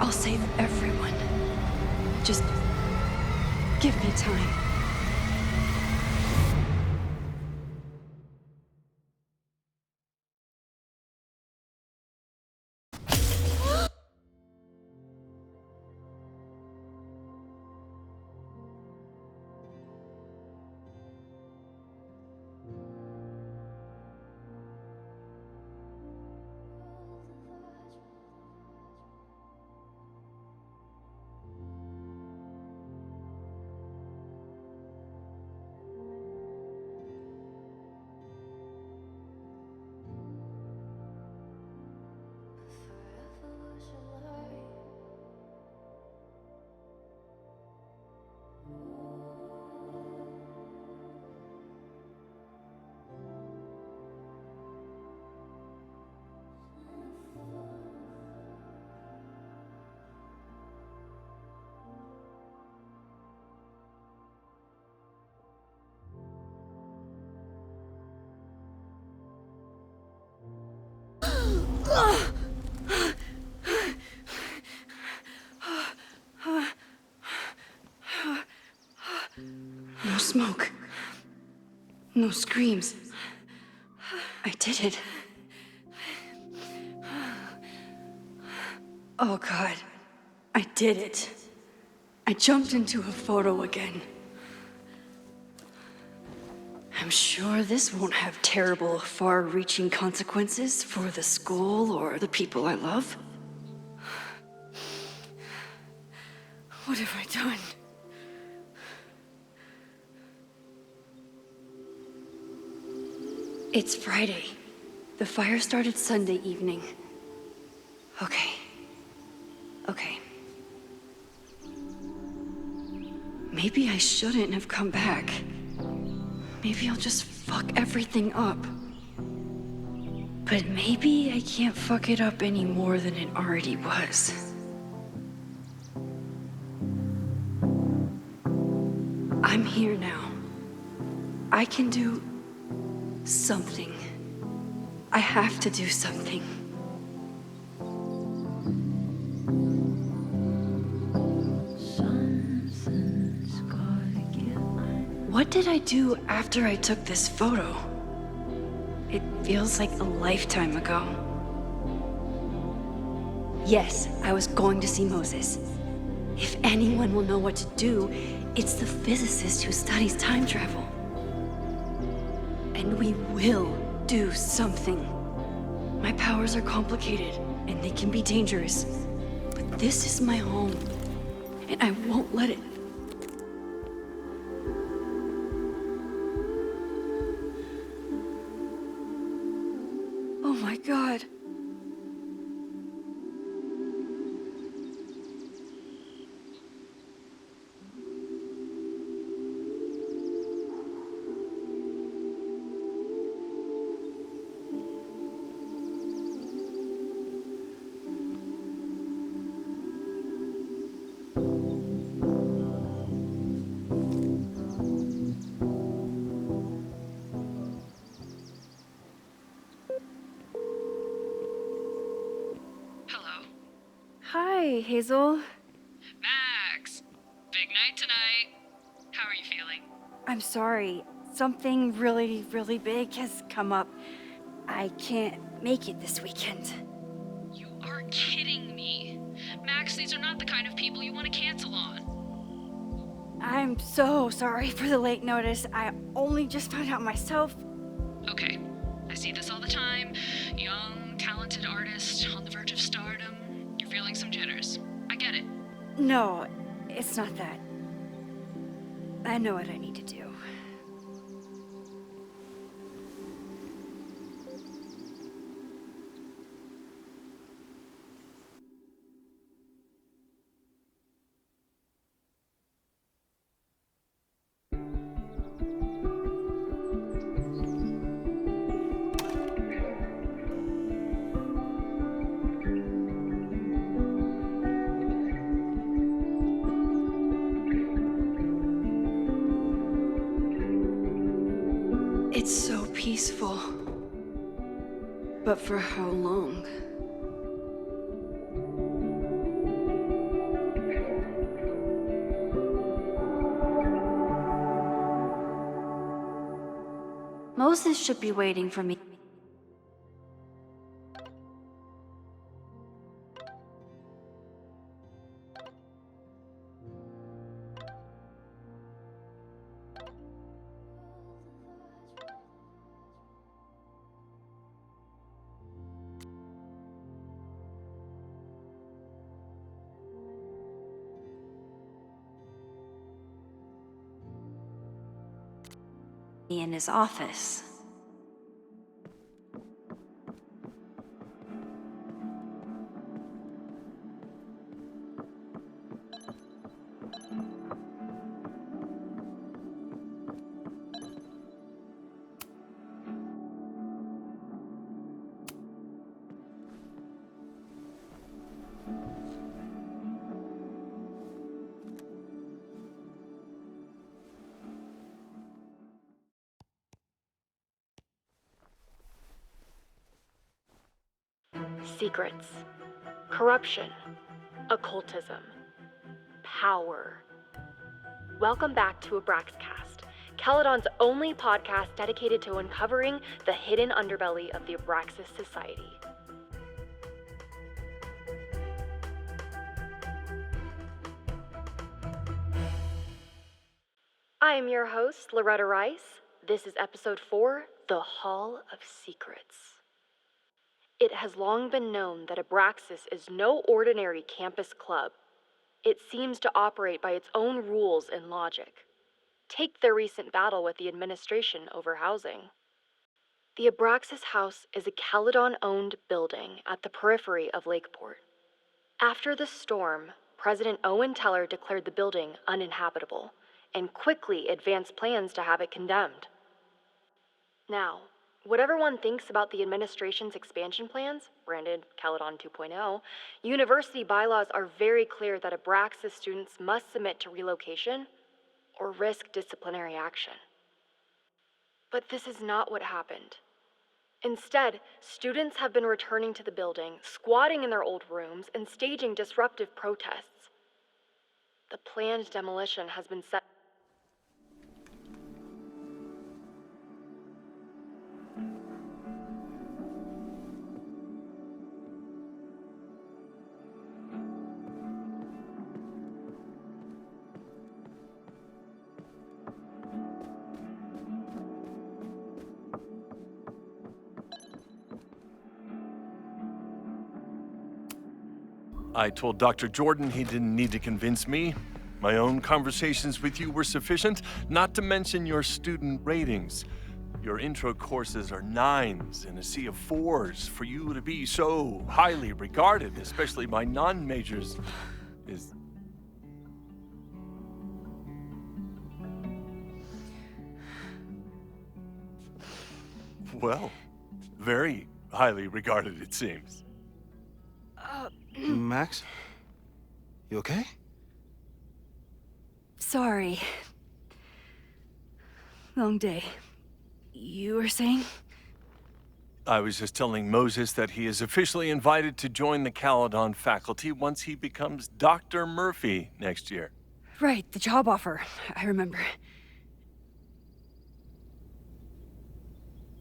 I'll save everyone. Just give me time. No smoke. No screams. I did it. Oh God, I did it. I jumped into a photo again. I'm sure this won't have terrible, far-reaching consequences for the school or the people I love. What have I done? It's Friday. The fire started Sunday evening. Okay. Maybe I shouldn't have come back. Maybe I'll just fuck everything up. But maybe I can't fuck it up any more than it already was. I'm here now. I can do something. I have to do something. What did I do after I took this photo? It feels like a lifetime ago. Yes, I was going to see Moses. If anyone will know what to do, it's the physicist who studies time travel. And we will do something. My powers are complicated, and they can be dangerous. But this is my home, and I won't let it. Oh my God. Hi, Hazel. Max! Big night tonight. How are you feeling? I'm sorry. Something really, really big has come up. I can't make it this weekend. You are kidding me. Max, these are not the kind of people you want to cancel on. I'm so sorry for the late notice. I only just found out myself. Okay, I see this all the time. Young, talented artist on the verge of stardom. You're feeling some jitters. I get it. No, it's not that. I know what I need to do. It's so peaceful. But for how long? Moses should be waiting for me. In his office. Secrets, corruption, occultism, power. Welcome back to Abraxcast, Caledon's only podcast dedicated to uncovering the hidden underbelly of the Abraxas Society. I am your host, Loretta Rice. This is episode 4, The Hall of Secrets. It has long been known that Abraxas is no ordinary campus club. It seems to operate by its own rules and logic. Take their recent battle with the administration over housing. The Abraxas House is a Caledon-owned building at the periphery of Lakeport. After the storm, President Owen Teller declared the building uninhabitable and quickly advanced plans to have it condemned. Now, whatever one thinks about the administration's expansion plans, branded Caledon 2.0, university bylaws are very clear that Abraxas students must submit to relocation or risk disciplinary action. But this is not what happened. Instead, students have been returning to the building, squatting in their old rooms, and staging disruptive protests. The planned demolition has been set. I told Dr. Jordan he didn't need to convince me. My own conversations with you were sufficient, not to mention your student ratings. Your intro courses are 9s in a sea of 4s. For you to be so highly regarded, especially by non-majors, is... well, very highly regarded, it seems. Max? You okay? Sorry. Long day. You were saying? I was just telling Moses that he is officially invited to join the Caledon faculty once he becomes Dr. Murphy next year. Right, the job offer. I remember.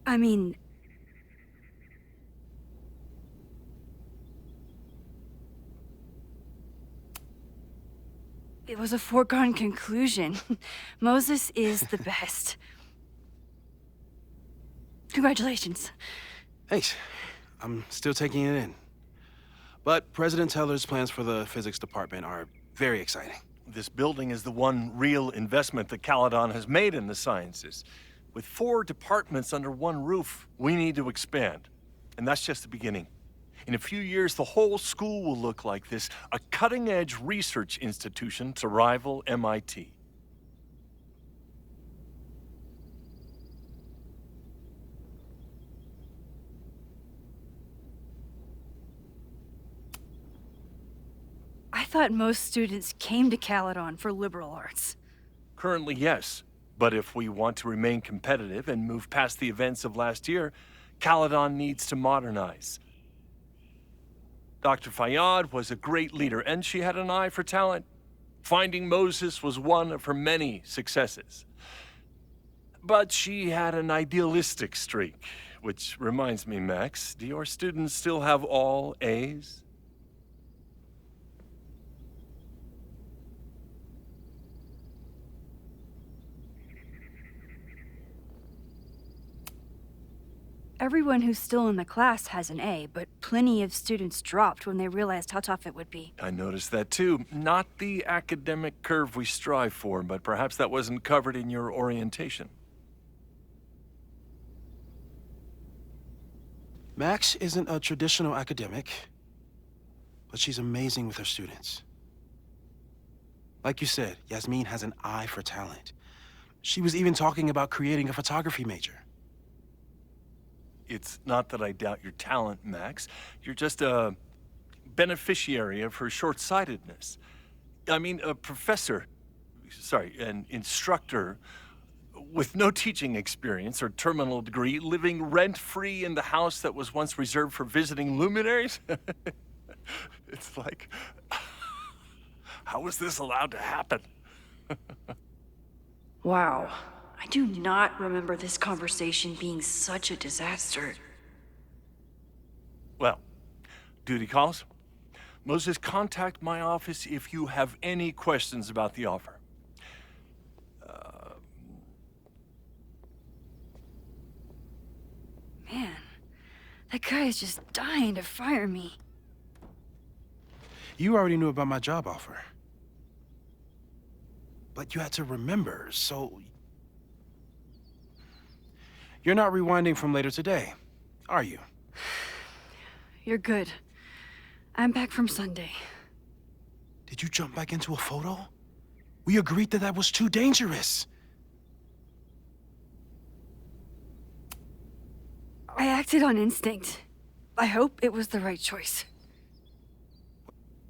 I mean... it was a foregone conclusion. Moses is the best. Congratulations. Thanks. I'm still taking it in. But President Teller's plans for the physics department are very exciting. This building is the one real investment that Caledon has made in the sciences. With 4 departments under one roof, we need to expand. And that's just the beginning. In a few years, the whole school will look like this, a cutting-edge research institution to rival MIT. I thought most students came to Caledon for liberal arts. Currently, yes. But if we want to remain competitive and move past the events of last year, Caledon needs to modernize. Dr. Fayyad was a great leader, and she had an eye for talent. Finding Moses was one of her many successes. But she had an idealistic streak. Which reminds me, Max, do your students still have all A's? Everyone who's still in the class has an A, but plenty of students dropped when they realized how tough it would be. I noticed that too. Not the academic curve we strive for, but perhaps that wasn't covered in your orientation. Max isn't a traditional academic, but she's amazing with her students. Like you said, Yasmin has an eye for talent. She was even talking about creating a photography major. It's not that I doubt your talent, Max. You're just a beneficiary of her short-sightedness. I mean, an instructor with no teaching experience or terminal degree, living rent-free in the house that was once reserved for visiting luminaries? It's like, how was this allowed to happen? Wow. I do not remember this conversation being such a disaster. Well, duty calls. Moses, contact my office if you have any questions about the offer. Man, that guy is just dying to fire me. You already knew about my job offer. But you had to remember, so... You're not rewinding from later today, are you? You're good. I'm back from Sunday. Did you jump back into a photo? We agreed that was too dangerous. I acted on instinct. I hope it was the right choice.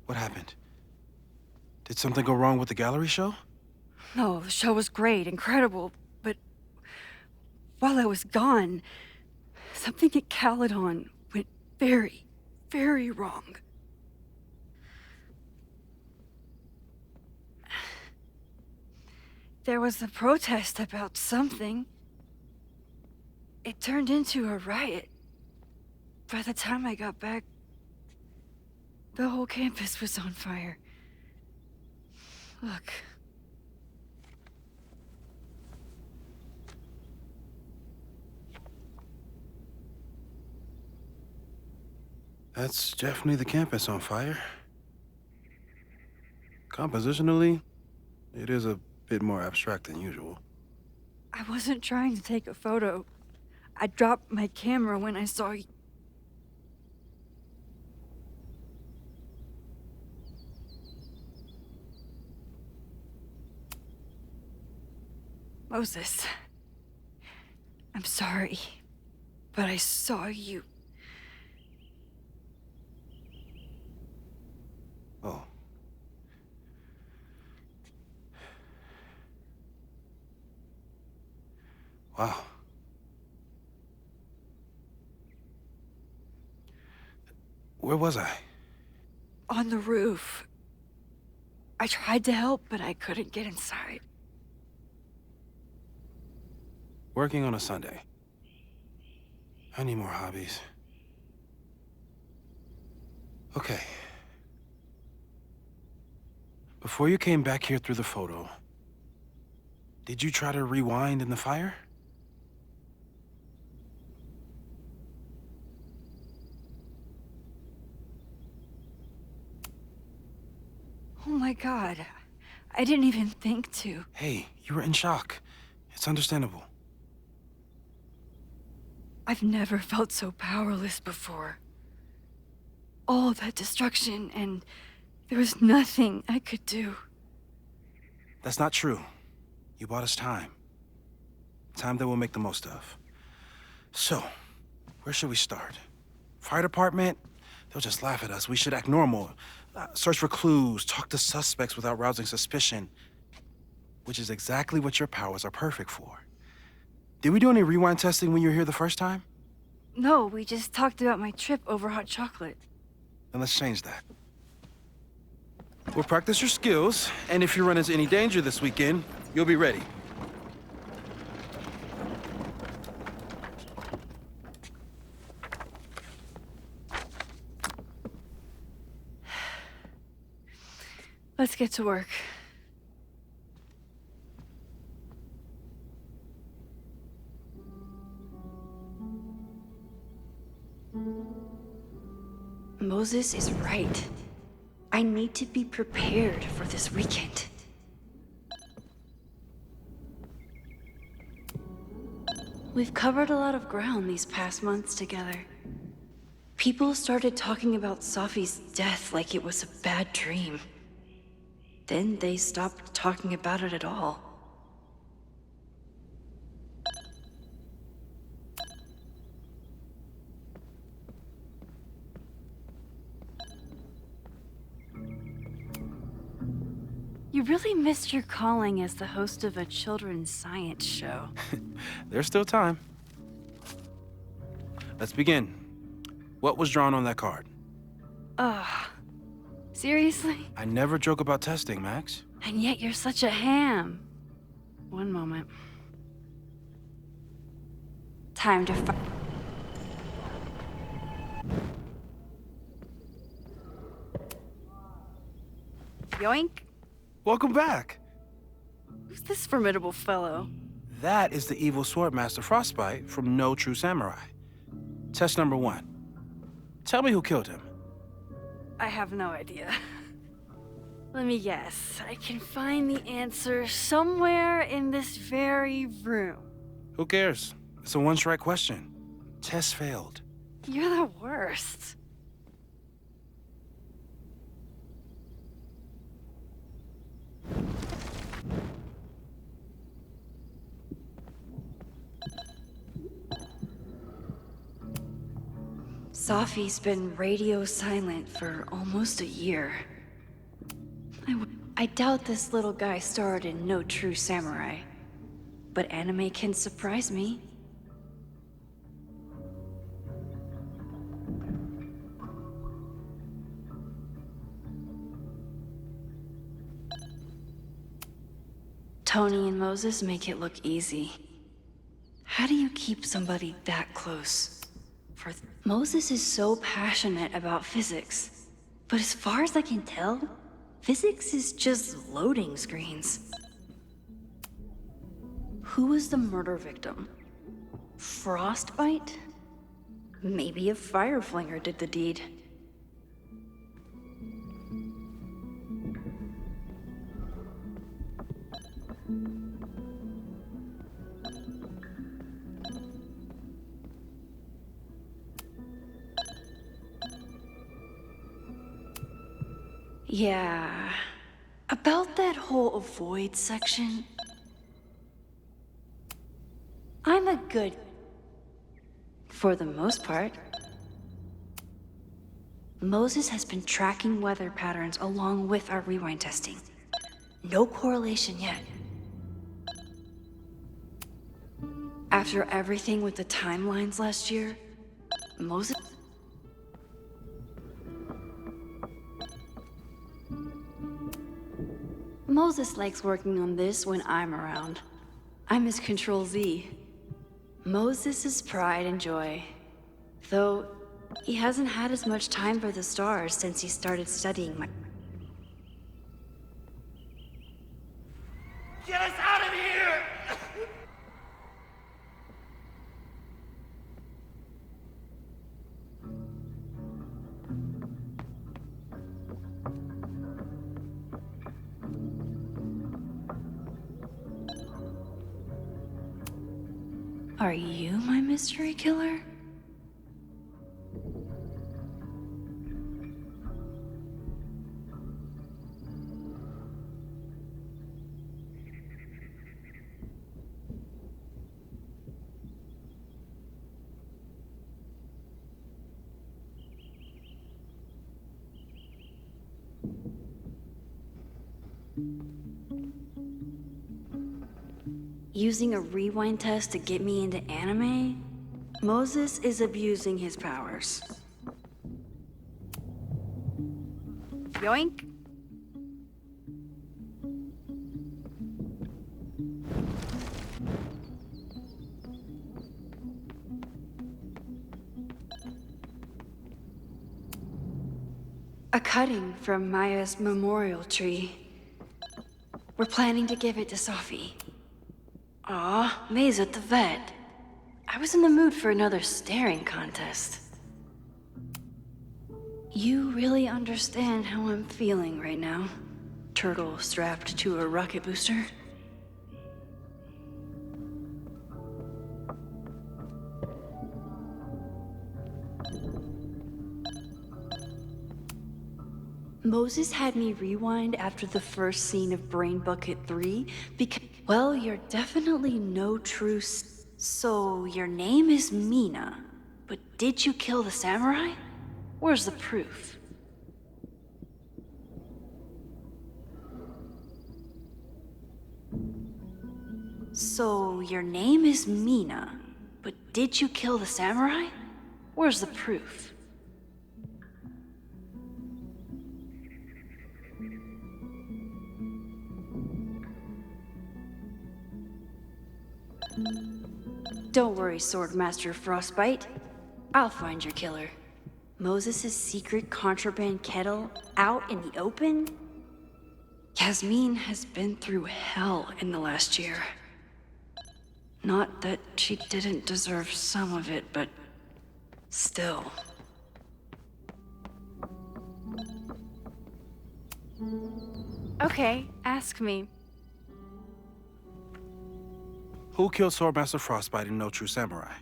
What happened? Did something go wrong with the gallery show? No, the show was great, incredible, but while I was gone, something at Caledon went very, very wrong. There was a protest about something. It turned into a riot. By the time I got back, the whole campus was on fire. Look. That's definitely the campus on fire. Compositionally, it is a bit more abstract than usual. I wasn't trying to take a photo. I dropped my camera when I saw you. Moses, I'm sorry, but I saw you. Oh. Wow. Where was I? On the roof. I tried to help, but I couldn't get inside. Working on a Sunday. I need more hobbies. Okay. Before you came back here through the photo, did you try to rewind in the fire? Oh my God. I didn't even think to. Hey, you were in shock. It's understandable. I've never felt so powerless before. All that destruction, and there was nothing I could do. That's not true. You bought us time. Time that we'll make the most of. So, where should we start? Fire department? They'll just laugh at us. We should act normal. Search for clues, talk to suspects without rousing suspicion. Which is exactly what your powers are perfect for. Did we do any rewind testing when you were here the first time? No, we just talked about my trip over hot chocolate. Then let's change that. We'll practice your skills, and if you run into any danger this weekend, you'll be ready. Let's get to work. Moses is right. I need to be prepared for this weekend. We've covered a lot of ground these past months together. People started talking about Safi's death like it was a bad dream. Then they stopped talking about it at all. You really missed your calling as the host of a children's science show. There's still time. Let's begin. What was drawn on that card? Ugh. Seriously? I never joke about testing, Max. And yet you're such a ham. One moment. Time to Yoink! Welcome back. Who's this formidable fellow? That is the evil Swordmaster Frostbite from No True Samurai. Test number 1. Tell me who killed him. I have no idea. Let me guess. I can find the answer somewhere in this very room. Who cares? It's a one-strike question. Test failed. You're the worst. Safi's been radio silent for almost a year. I doubt this little guy starred in No True Samurai, but anime can surprise me. Tony and Moses make it look easy. How do you keep somebody that close? Moses is so passionate about physics, but as far as I can tell, physics is just loading screens. Who was the murder victim? Frostbite? Maybe a fire flinger did the deed. Yeah, about that whole avoid section, I'm a good, for the most part. Moses has been tracking weather patterns along with our rewind testing. No correlation yet. After everything with the timelines last year, Moses likes working on this when I'm around. I'm his Control Z. Moses' pride and joy. Though, he hasn't had as much time for the stars since he started studying my... Get us out of here! Are you my mystery killer? Using a rewind test to get me into anime? Moses is abusing his powers. Yoink! A cutting from Maya's memorial tree. We're planning to give it to Sophie. Aw, May's at the vet. I was in the mood for another staring contest. You really understand how I'm feeling right now? Turtle strapped to a rocket booster? Moses had me rewind after the first scene of Brain Bucket 3 because, well, you're definitely no true So, your name is Mina, but did you kill the samurai? Where's the proof? So, your name is Mina, but did you kill the samurai? Where's the proof? Don't worry, Swordmaster Frostbite. I'll find your killer. Moses' secret contraband kettle out in the open? Yasmin has been through hell in the last year. Not that she didn't deserve some of it, but still. Okay, ask me. Who killed Swordmaster Frostbite in No True Samurai?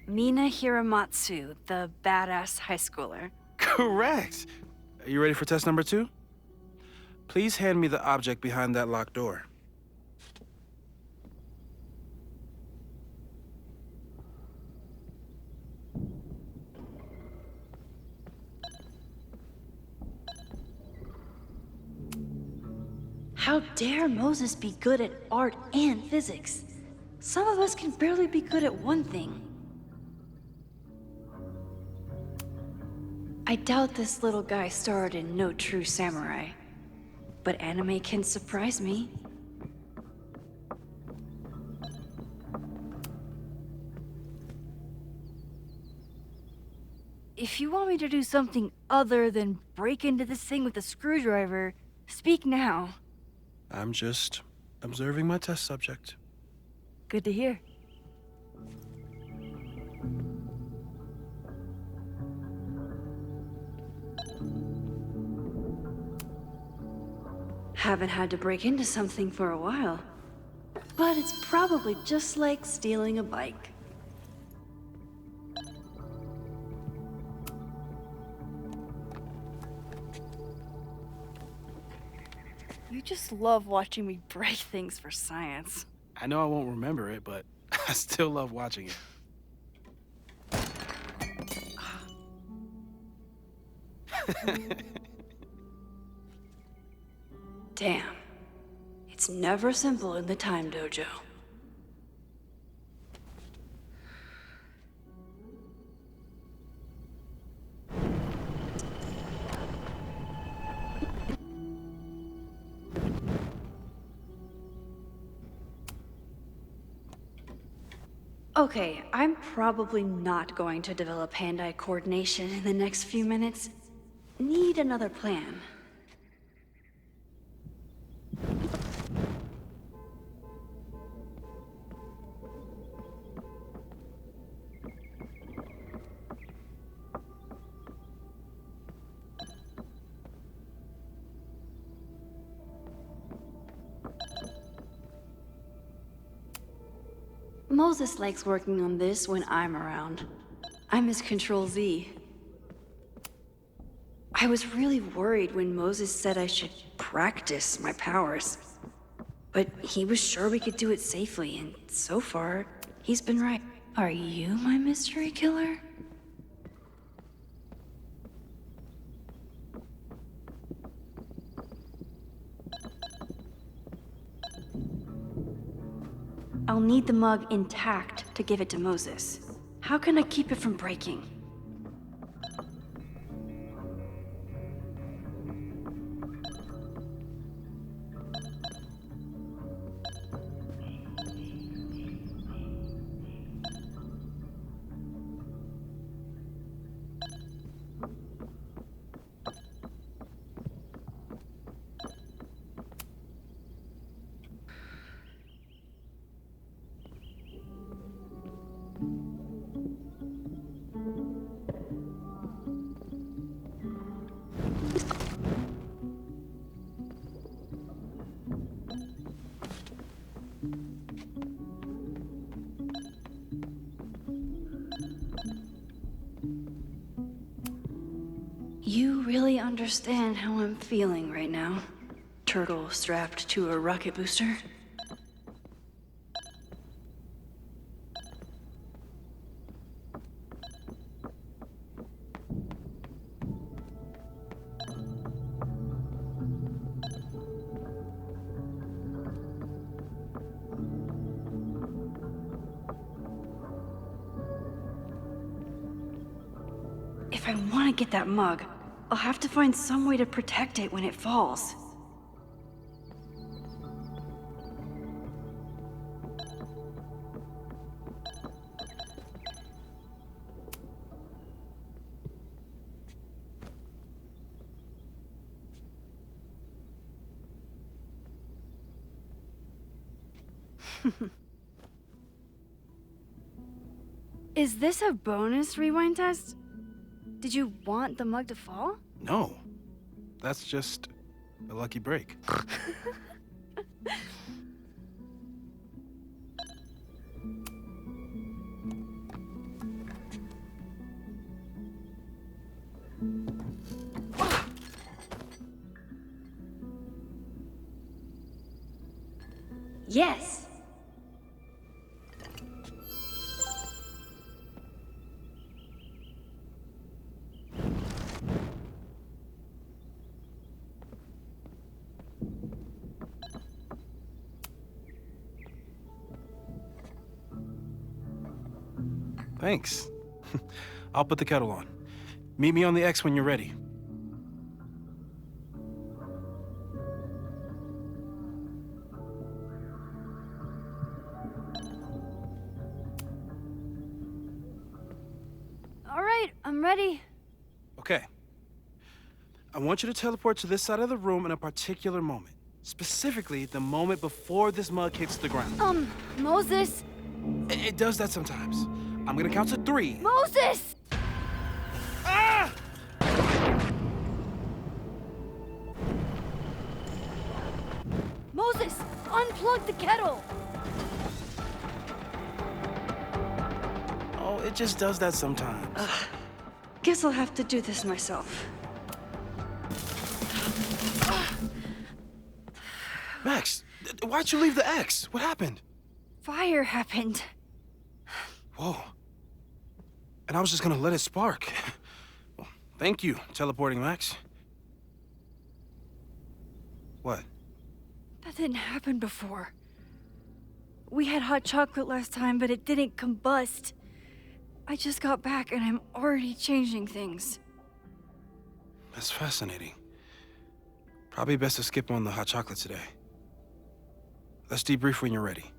Mina Hiramatsu, the badass high schooler. Correct! Are you ready for test number 2? Please hand me the object behind that locked door. How dare Moses be good at art and physics? Some of us can barely be good at one thing. I doubt this little guy starred in No True Samurai, but anime can surprise me. If you want me to do something other than break into this thing with a screwdriver, speak now. I'm just observing my test subject. Good to hear. Haven't had to break into something for a while. But it's probably just like stealing a bike. You just love watching me break things for science. I know I won't remember it, but I still love watching it. Damn. It's never simple in the time dojo. Okay, I'm probably not going to develop hand-eye coordination in the next few minutes. Need another plan. Moses likes working on this when I'm around. I'm his Control Z. I was really worried when Moses said I should practice my powers. But he was sure we could do it safely, and so far, he's been right. Are you my mystery killer? I'll need the mug intact to give it to Moses. How can I keep it from breaking? really understand how I'm feeling right now. Turtle strapped to a rocket booster. If I want to get that mug, I'll have to find some way to protect it when it falls. Is this a bonus rewind test? Did you want the mug to fall? No. That's just a lucky break. Yes. Thanks. I'll put the kettle on. Meet me on the X when you're ready. All right, I'm ready. Okay. I want you to teleport to this side of the room in a particular moment. Specifically, the moment before this mug hits the ground. Moses! It does that sometimes. I'm gonna count to 3. Moses! Ah! Moses, unplug the kettle! Oh, it just does that sometimes. Guess I'll have to do this myself. Max, why'd you leave the X? What happened? Fire happened. Whoa. And I was just gonna let it spark. Well, thank you, teleporting Max. What? That didn't happen before. We had hot chocolate last time, but it didn't combust. I just got back and I'm already changing things. That's fascinating. Probably best to skip on the hot chocolate today. Let's debrief when you're ready.